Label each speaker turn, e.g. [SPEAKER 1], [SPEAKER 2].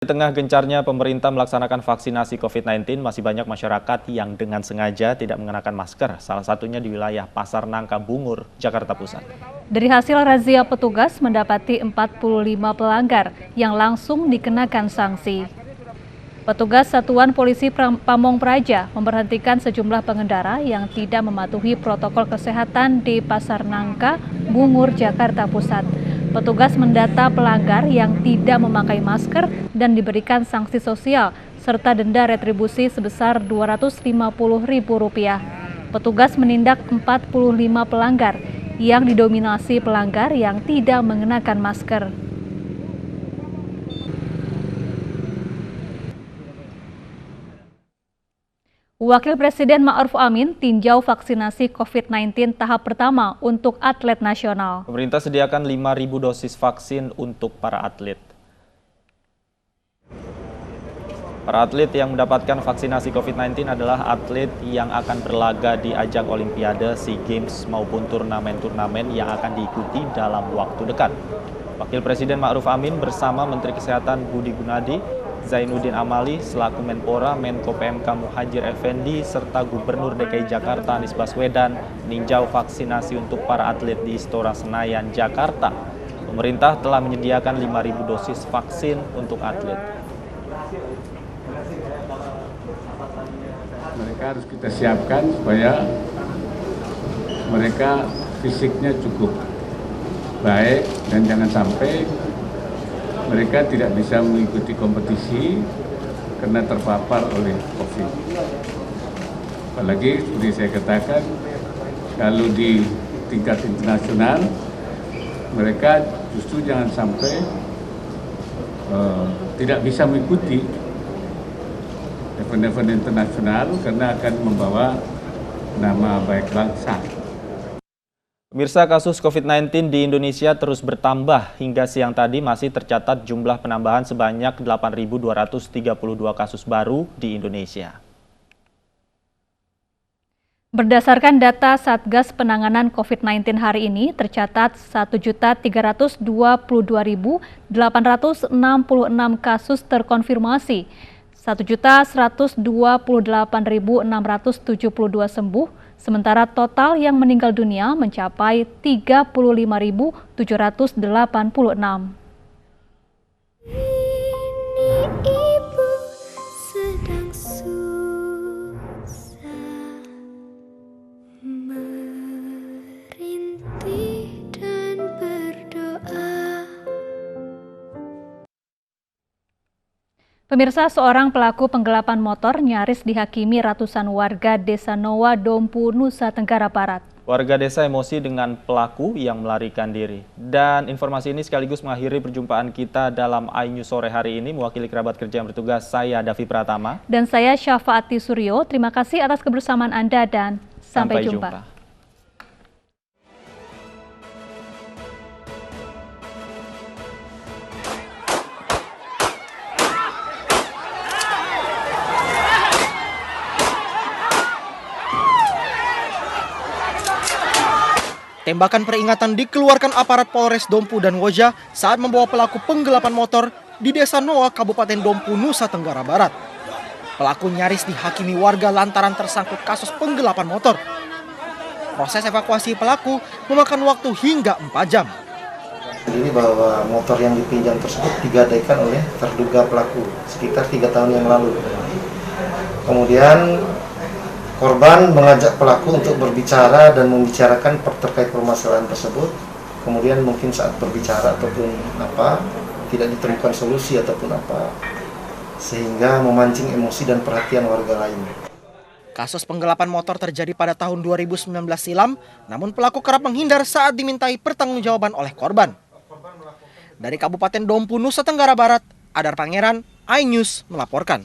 [SPEAKER 1] Di tengah gencarnya pemerintah melaksanakan vaksinasi COVID-19, masih banyak masyarakat yang dengan sengaja tidak mengenakan masker, salah satunya di wilayah Pasar Nangka Bungur, Jakarta Pusat.
[SPEAKER 2] Dari hasil razia petugas mendapati 45 pelanggar yang langsung dikenakan sanksi. Petugas Satuan Polisi Pamong Praja memberhentikan sejumlah pengendara yang tidak mematuhi protokol kesehatan di Pasar Nangka Bungur, Jakarta Pusat. Petugas mendata pelanggar yang tidak memakai masker dan diberikan sanksi sosial serta denda retribusi sebesar Rp250.000. Petugas menindak 45 pelanggar yang didominasi pelanggar yang tidak mengenakan masker. Wakil Presiden Ma'ruf Amin tinjau vaksinasi COVID-19 tahap pertama untuk atlet nasional.
[SPEAKER 1] Pemerintah sediakan 5.000 dosis vaksin untuk para atlet. Para atlet yang mendapatkan vaksinasi COVID-19 adalah atlet yang akan berlaga di ajang Olimpiade, SEA Games maupun turnamen-turnamen yang akan diikuti dalam waktu dekat. Wakil Presiden Ma'ruf Amin bersama Menteri Kesehatan Budi Gunadi, Zainuddin Amali selaku Menpora, Menko PMK Muhadjir Effendi, serta Gubernur DKI Jakarta Anies Baswedan meninjau vaksinasi untuk para atlet di Istora Senayan, Jakarta. Pemerintah telah menyediakan 5.000 dosis vaksin untuk atlet.
[SPEAKER 3] Mereka harus kita siapkan supaya mereka fisiknya cukup baik dan jangan sampai mereka tidak bisa mengikuti kompetisi karena terpapar oleh COVID. Apalagi seperti saya katakan, kalau di tingkat internasional, mereka justru jangan sampai tidak bisa mengikuti event-event internasional karena akan membawa nama baik bangsa.
[SPEAKER 1] Pemirsa, kasus COVID-19 di Indonesia terus bertambah. Hingga siang tadi masih tercatat jumlah penambahan sebanyak 8.232 kasus baru di Indonesia.
[SPEAKER 2] Berdasarkan data Satgas Penanganan COVID-19 hari ini, tercatat 1.322.866 kasus terkonfirmasi, 1.128.672 sembuh, sementara total yang meninggal dunia mencapai 35.786.
[SPEAKER 4] Ibu sedang susah merintih dan berdoa.
[SPEAKER 2] Pemirsa, seorang pelaku penggelapan motor nyaris dihakimi ratusan warga Desa Nowa, Dompu, Nusa Tenggara Barat.
[SPEAKER 1] Warga desa emosi dengan pelaku yang melarikan diri. Dan informasi ini sekaligus mengakhiri perjumpaan kita dalam iNews sore hari ini. Mewakili kerabat kerja yang bertugas, saya Davi Pratama.
[SPEAKER 2] Dan saya Syafaati Suryo. Terima kasih atas kebersamaan Anda dan sampai jumpa.
[SPEAKER 5] Tembakan peringatan dikeluarkan aparat Polres Dompu dan Woja saat membawa pelaku penggelapan motor di Desa Nowa, Kabupaten Dompu, Nusa Tenggara Barat. Pelaku nyaris dihakimi warga lantaran tersangkut kasus penggelapan motor. Proses evakuasi pelaku memakan waktu hingga 4 jam.
[SPEAKER 6] Ini bahwa motor yang dipinjam tersebut digadaikan oleh terduga pelaku sekitar 3 tahun yang lalu. Kemudian korban mengajak pelaku untuk berbicara dan membicarakan terkait permasalahan tersebut. Kemudian mungkin saat berbicara ataupun tidak ditemukan solusi ataupun sehingga memancing emosi dan perhatian warga lain.
[SPEAKER 5] Kasus penggelapan motor terjadi pada tahun 2019 silam, namun pelaku kerap menghindar saat dimintai pertanggungjawaban oleh korban. Dari Kabupaten Dompu, Nusa Tenggara Barat, Adar Pangeran, iNews melaporkan.